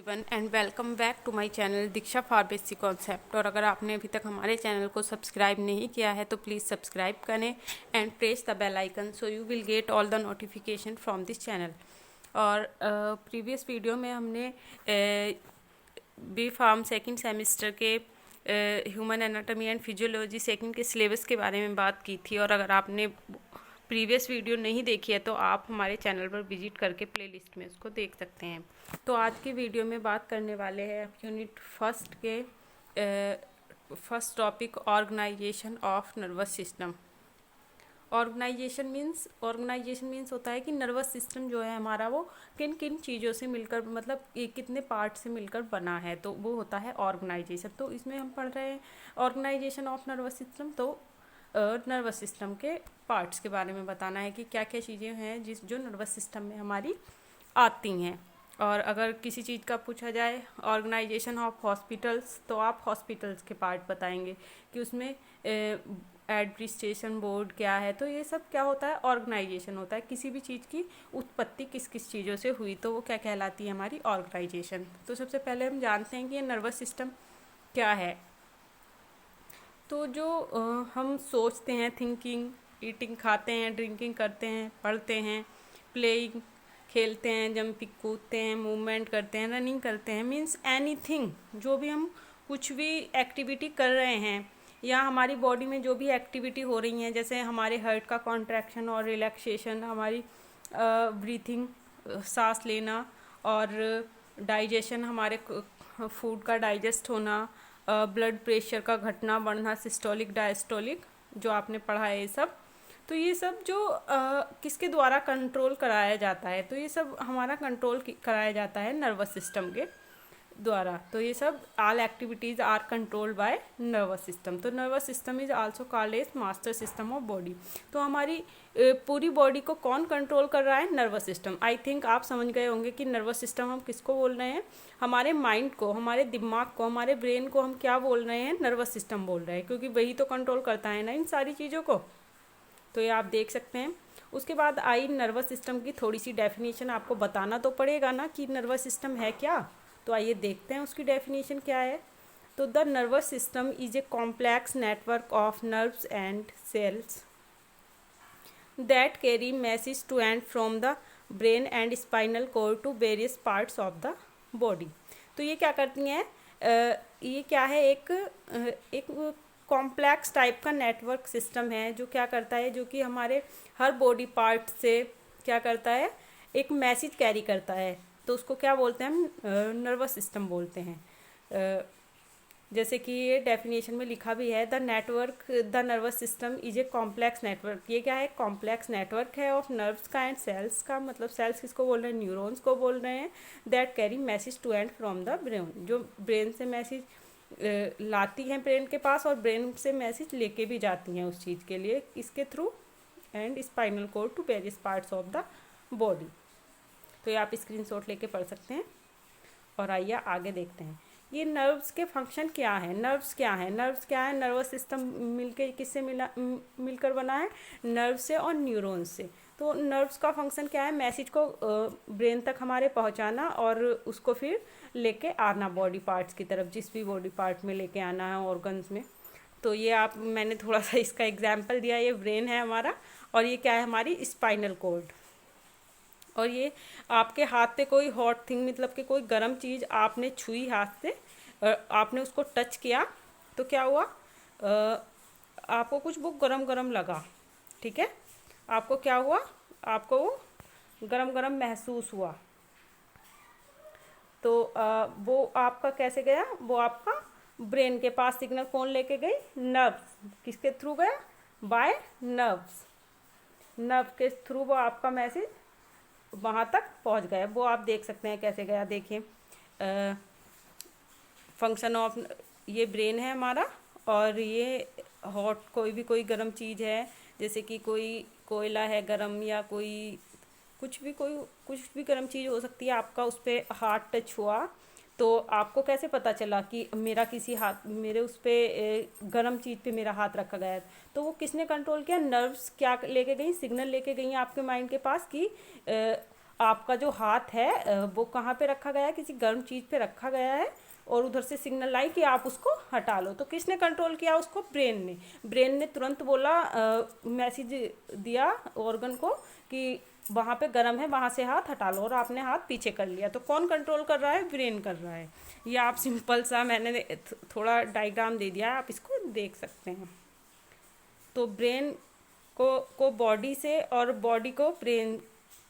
Everyone and welcome back to my channel Diksha pharmacy concept. और अगर आपने अभी तक हमारे चैनल को सब्सक्राइब नहीं किया है तो प्लीज़ सब्सक्राइब करें and press the bell icon so you will get all the notification from this channel. और प्रीवियस वीडियो में हमने बी फार्म सेकेंड सेमेस्टर के human anatomy and physiology second के सिलेबस के बारे में बात की थी। और अगर आपने प्रीवियस वीडियो नहीं देखी है तो आप हमारे चैनल पर विजिट करके प्लेलिस्ट में उसको देख सकते हैं। तो आज की वीडियो में बात करने वाले हैं यूनिट फर्स्ट के first topic organisation of nervous system. Organisation means होता है कि नर्वस सिस्टम जो है हमारा वो किन किन चीज़ों से मिलकर मतलब कितने पार्ट से मिलकर बना है, तो वो होता है ऑर्गेनाइजेशन। तो इसमें हम पढ़ रहे हैं ऑर्गेनाइजेशन ऑफ नर्वस सिस्टम। तो नर्वस सिस्टम के पार्ट्स के बारे में बताना है कि क्या क्या चीज़ें हैं जो नर्वस सिस्टम में हमारी आती हैं। और अगर किसी चीज़ का पूछा जाए ऑर्गेनाइजेशन ऑफ हॉस्पिटल्स तो आप हॉस्पिटल्स के पार्ट बताएंगे कि उसमें एडमिनिस्ट्रेशन बोर्ड क्या है। तो ये सब क्या होता है, ऑर्गेनाइजेशन होता है। किसी भी चीज़ की उत्पत्ति किस किस चीज़ों से हुई तो वो क्या कहलाती है, हमारी ऑर्गेनाइजेशन। तो सबसे पहले हम जानते हैं कि ये नर्वस सिस्टम क्या है। तो जो हम सोचते हैं, थिंकिंग, ईटिंग, खाते हैं, ड्रिंकिंग करते हैं, पढ़ते हैं, प्लेइंग, खेलते हैं, जंपिंग, कूदते हैं, मूवमेंट करते हैं, रनिंग करते हैं, मीन्स एनीथिंग, जो भी हम कुछ भी एक्टिविटी कर रहे हैं या हमारी बॉडी में जो भी एक्टिविटी हो रही हैं, जैसे हमारे हार्ट का कॉन्ट्रैक्शन और रिलैक्सेशन, हमारी ब्रीथिंग, सांस लेना, और डाइजेशन, हमारे फूड का डाइजेस्ट होना, ब्लड प्रेशर का घटना बढ़ना, सिस्टोलिक डायस्टोलिक जो आपने पढ़ा है ये सब। तो ये सब जो किसके द्वारा कंट्रोल कराया जाता है, तो ये सब हमारा कंट्रोल कराया जाता है नर्वस सिस्टम के द्वारा। तो ये सब all activities are controlled by nervous system. तो nervous system is also called as master system of body. तो हमारी पूरी बॉडी को कौन कंट्रोल कर रहा है, नर्वस सिस्टम। आई थिंक आप समझ गए होंगे कि नर्वस सिस्टम हम किसको बोल रहे हैं, हमारे माइंड को, हमारे दिमाग को, हमारे ब्रेन को हम क्या बोल रहे हैं, नर्वस सिस्टम बोल रहे हैं, क्योंकि वही तो कंट्रोल करता है ना इन सारी चीज़ों को। तो ये आप देख सकते हैं। उसके बाद आई नर्वस सिस्टम की थोड़ी सी डेफिनेशन आपको बताना तो पड़ेगा ना कि नर्वस सिस्टम है क्या। तो आइए देखते हैं उसकी डेफिनेशन क्या है। तो the nervous system is a complex network of nerves and cells that carry message to and from the brain and spinal cord to various parts of the body. तो ये क्या करती हैं, ये क्या है, एक कॉम्प्लेक्स टाइप का नेटवर्क सिस्टम है जो क्या करता है, जो कि हमारे हर बॉडी पार्ट से क्या करता है, एक मैसेज कैरी करता है। तो उसको क्या बोलते हैं, हम नर्वस सिस्टम बोलते हैं। जैसे कि ये डेफिनेशन में लिखा भी है, the nervous system is a complex network. ये क्या है, कॉम्प्लेक्स नेटवर्क है ऑफ नर्व्स का एंड सेल्स का। मतलब सेल्स किसको बोल रहे हैं, न्यूरॉन्स को बोल रहे हैं। That carry message to and from the brain, जो ब्रेन से मैसेज लाती हैं ब्रेन के पास, और ब्रेन से मैसेज लेके भी जाती हैं उस चीज़ के लिए, इसके through, and spinal cord to various parts of the body. तो ये आप स्क्रीनशॉट लेके पढ़ सकते हैं। और आइए आगे देखते हैं ये नर्व्स के फंक्शन क्या है। नर्व्स क्या है, नर्वस सिस्टम मिलके किससे मिलकर बना है, नर्व से और न्यूरॉन से। तो नर्व्स का फंक्शन क्या है, मैसेज को ब्रेन तक हमारे पहुंचाना और उसको फिर लेके आना बॉडी पार्ट्स की तरफ, जिस भी बॉडी पार्ट में लेके आना है, ऑर्गन्स में। तो ये मैंने थोड़ा सा इसका एग्जाम्पल दिया, ये ब्रेन है हमारा, और ये क्या है, हमारी स्पाइनल कॉर्ड। और ये आपके हाथ पे कोई हॉट थिंग, मतलब कि कोई गर्म चीज़ आपने छुई हाथ से, आपने उसको टच किया, तो क्या हुआ, आपको कुछ वो गरम गरम लगा, ठीक है, आपको क्या हुआ, आपको वो गरम गरम महसूस हुआ। तो वो आपका कैसे गया, वो आपका ब्रेन के पास सिग्नल कौन लेके गई, नर्व्स। किसके थ्रू गया, बाय नर्व्स। नर्व के थ्रू वो आपका मैसेज वहाँ तक पहुँच गया। वो आप देख सकते हैं कैसे गया, देखिए फंक्शन ऑफ, ये ब्रेन है हमारा, और ये हॉट कोई गर्म चीज़ है, जैसे कि कोई कोयला है गर्म, या कुछ भी गर्म चीज़ हो सकती है। आपका उस पर हाथ टच हुआ, तो आपको कैसे पता चला कि मेरे उस पर गर्म चीज़ पे मेरा हाथ रखा गया है। तो वो किसने कंट्रोल किया, नर्व्स क्या लेके गई, सिग्नल लेके गई आपके माइंड के पास कि आपका जो हाथ है वो कहाँ पे रखा गया है, किसी गर्म चीज़ पे रखा गया है और उधर से सिग्नल आई कि आप उसको हटा लो। तो किसने कंट्रोल किया उसको? ब्रेन ने तुरंत बोला, मैसेज दिया ऑर्गन को कि वहाँ पे गर्म है, वहाँ से हाथ हटा लो, और आपने हाथ पीछे कर लिया। तो कौन कंट्रोल कर रहा है? ब्रेन कर रहा है। ये आप सिंपल सा मैंने थोड़ा डायग्राम दे दिया है, आप इसको देख सकते हैं। तो ब्रेन को बॉडी से और बॉडी को ब्रेन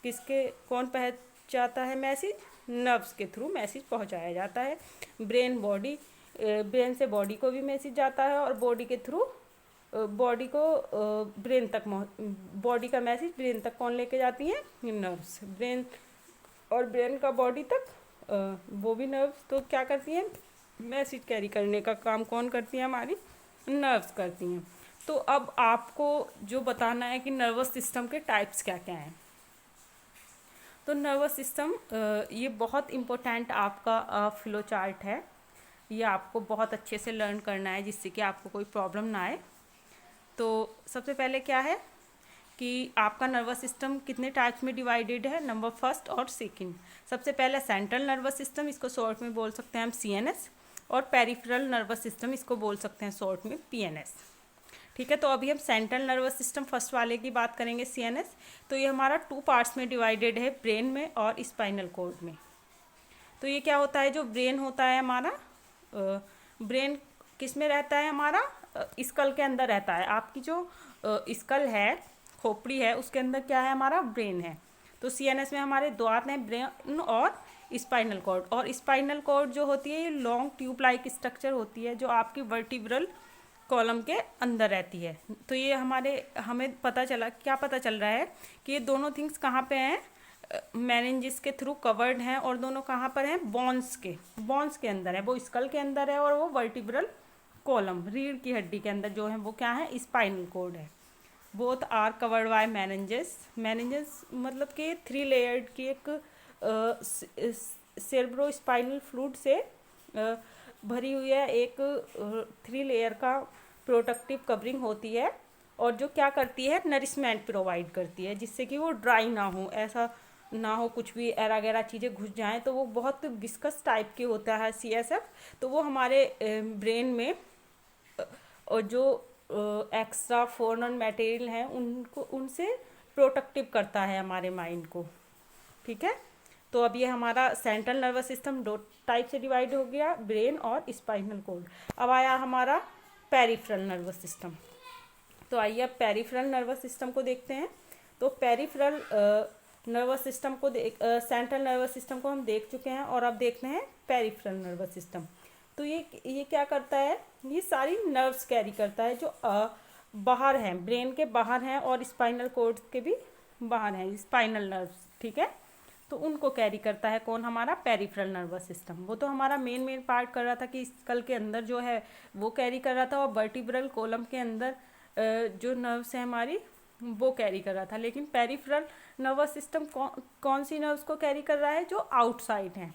किसके कौन पहुंचाता है मैसेज? नर्व्स के थ्रू मैसेज पहुंचाया जाता है। ब्रेन से बॉडी को भी मैसेज जाता है और बॉडी के थ्रू बॉडी को ब्रेन तक बॉडी का मैसेज ब्रेन तक कौन लेके जाती है? नर्व्स। ब्रेन और ब्रेन का बॉडी तक वो भी नर्व्स तो क्या करती हैं? मैसेज कैरी करने का काम कौन करती है? हमारी नर्व्स करती हैं। तो अब आपको जो बताना है कि नर्वस सिस्टम के टाइप्स क्या क्या हैं। तो नर्वस सिस्टम ये बहुत इम्पोर्टेंट आपका फ्लो चार्ट है। ये आपको बहुत अच्छे से लर्न करना है जिससे कि आपको कोई प्रॉब्लम ना आए। तो सबसे पहले क्या है कि आपका नर्वस सिस्टम कितने टाइप्स में डिवाइडेड है? नंबर फर्स्ट और सेकंड। सबसे पहले सेंट्रल नर्वस सिस्टम, इसको शॉर्ट में बोल सकते हैं हम CNS, और पेरिफेरल नर्वस सिस्टम, इसको बोल सकते हैं शॉर्ट में PNS। ठीक है, तो अभी हम सेंट्रल नर्वस सिस्टम फर्स्ट वाले की बात करेंगे, CNS। तो ये हमारा 2 पार्ट्स में डिवाइडेड है, ब्रेन में और स्पाइनल कॉर्ड में। तो ये क्या होता है? जो ब्रेन होता है हमारा, ब्रेन किस में रहता है? हमारा स्कल के अंदर रहता है। आपकी जो स्कल है, खोपड़ी है, उसके अंदर क्या है? हमारा ब्रेन है। तो CNS में हमारे 2 आते हैं, ब्रेन और स्पाइनल कॉर्ड। और स्पाइनल कॉर्ड जो होती है ये लॉन्ग ट्यूब लाइक स्ट्रक्चर होती है जो आपकी वर्टिब्रल कॉलम के अंदर रहती है। तो ये हमें पता चला, क्या पता चल रहा है कि ये दोनों थिंग्स कहाँ पे हैं? मेनिंजेस के थ्रू कवर्ड हैं, और दोनों कहाँ पर हैं? बोन्स के अंदर है। वो स्कल के अंदर है और वो वर्टिब्रल कॉलम, रीढ़ की हड्डी के अंदर जो है वो क्या है? स्पाइनल कॉर्ड है। Both are covered by meninges मतलब कि 3 लेयर्ड की एक सेरेब्रोस्पाइनल फ्लूइड से भरी हुई है, एक 3 लेयर का प्रोटेक्टिव कवरिंग होती है, और जो क्या करती है? नरिशमेंट प्रोवाइड करती है, जिससे कि वो ड्राई ना हो, ऐसा ना हो कुछ भी एरा गैरा चीज़ें घुस जाएं। तो वो बहुत विस्कस टाइप के होता है CSF। तो वो हमारे ब्रेन में और जो एक्स्ट्रा फॉरेन मटेरियल हैं उनसे प्रोटेक्टिव करता है हमारे माइंड को। ठीक है, तो अब ये हमारा सेंट्रल नर्वस सिस्टम 2 टाइप से डिवाइड हो गया, ब्रेन और स्पाइनल कॉर्ड। अब आया हमारा पेरिफेरल नर्वस सिस्टम। तो आइए अब पेरिफेरल नर्वस सिस्टम को देखते हैं। तो पेरिफेरल नर्वस सिस्टम को सेंट्रल नर्वस सिस्टम को हम देख चुके हैं, और अब देखते हैं पेरिफेरल नर्वस सिस्टम। तो ये क्या करता है? ये सारी नर्व्स कैरी करता है जो बाहर हैं, ब्रेन के बाहर हैं, और स्पाइनल कॉर्ड के भी बाहर हैं, स्पाइनल नर्व्स। ठीक है, तो उनको कैरी करता है कौन? हमारा पेरिफेरल नर्वस सिस्टम। वो तो हमारा मेन पार्ट कर रहा था कि स्कल के अंदर जो है वो कैरी कर रहा था, और वर्टिब्रल कॉलम के अंदर जो नर्व्स है हमारी वो कैरी कर रहा था। लेकिन पेरिफेरल नर्वस सिस्टम कौन सी नर्व्स को कैरी कर रहा है? जो आउटसाइड हैं।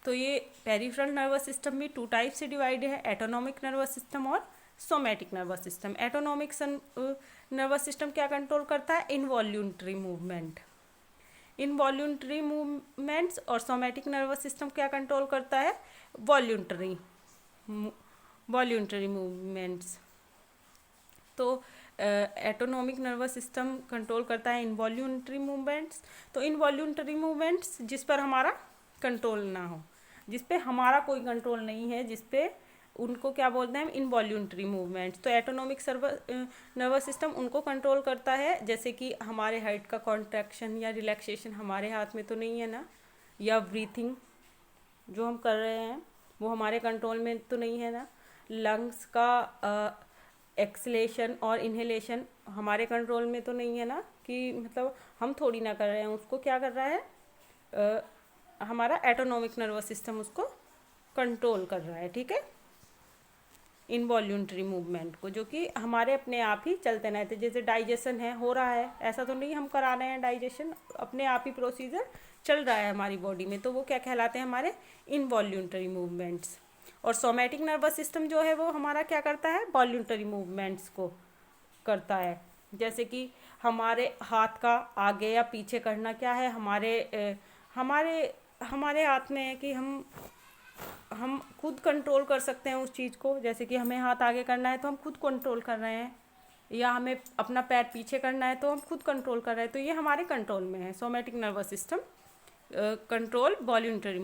तो ये पेरिफेरल नर्वस सिस्टम भी 2 टाइप से डिवाइड है, एटोनॉमिक नर्वस सिस्टम और somatic nervous system. Autonomic nervous system क्या कंट्रोल करता है? Involuntary movements. और सोमैटिक नर्वस सिस्टम क्या कंट्रोल करता है? Voluntary movements. तो एटोनॉमिक नर्वस सिस्टम कंट्रोल करता है इनवॉल्यूंटरी मूवमेंट्स। तो इनवॉल्यूंटरी मूवमेंट्स जिस पर हमारा कंट्रोल ना हो, जिस पे हमारा कोई कंट्रोल नहीं है, जिस पे उनको क्या बोलते हैं हम? Involuntary movements. तो एटोनॉमिक नर्वस सिस्टम उनको कंट्रोल करता है, जैसे कि हमारे हार्ट का कॉन्ट्रैक्शन या रिलैक्सेशन हमारे हाथ में तो नहीं है ना, या ब्रीथिंग जो हम कर रहे हैं वो हमारे कंट्रोल में तो नहीं है ना, लंग्स का एक्सलेशन और इन्हेलेशन हमारे कंट्रोल में तो नहीं है ना, कि मतलब हम थोड़ी ना कर रहे हैं, उसको क्या कर रहा है? हमारा एटोनॉमिक नर्वस सिस्टम उसको कंट्रोल कर रहा है। ठीक है, इनवॉल्यूंटरी मूवमेंट को, जो कि हमारे अपने आप ही चलते रहते। जैसे डाइजेशन है, हो रहा है, ऐसा तो नहीं हम करा रहे हैं डाइजेशन, अपने आप ही प्रोसीजर चल रहा है हमारी बॉडी में, तो वो क्या कहलाते हैं? हमारे इनवॉल्यूंटरी मूवमेंट्स। और सोमैटिक नर्वस सिस्टम जो है वो हमारा क्या करता है? वॉल्यूंटरी मूवमेंट्स को करता है। जैसे कि हमारे हाथ का आगे या पीछे करना क्या है, हमारे हमारे हाथ में है कि हम खुद कंट्रोल कर सकते हैं उस चीज़ को। जैसे कि हमें हाथ आगे करना है तो हम खुद कंट्रोल कर रहे हैं, या हमें अपना पैर पीछे करना है तो हम खुद कंट्रोल कर रहे हैं। तो ये हमारे कंट्रोल में है। Somatic nervous system control voluntary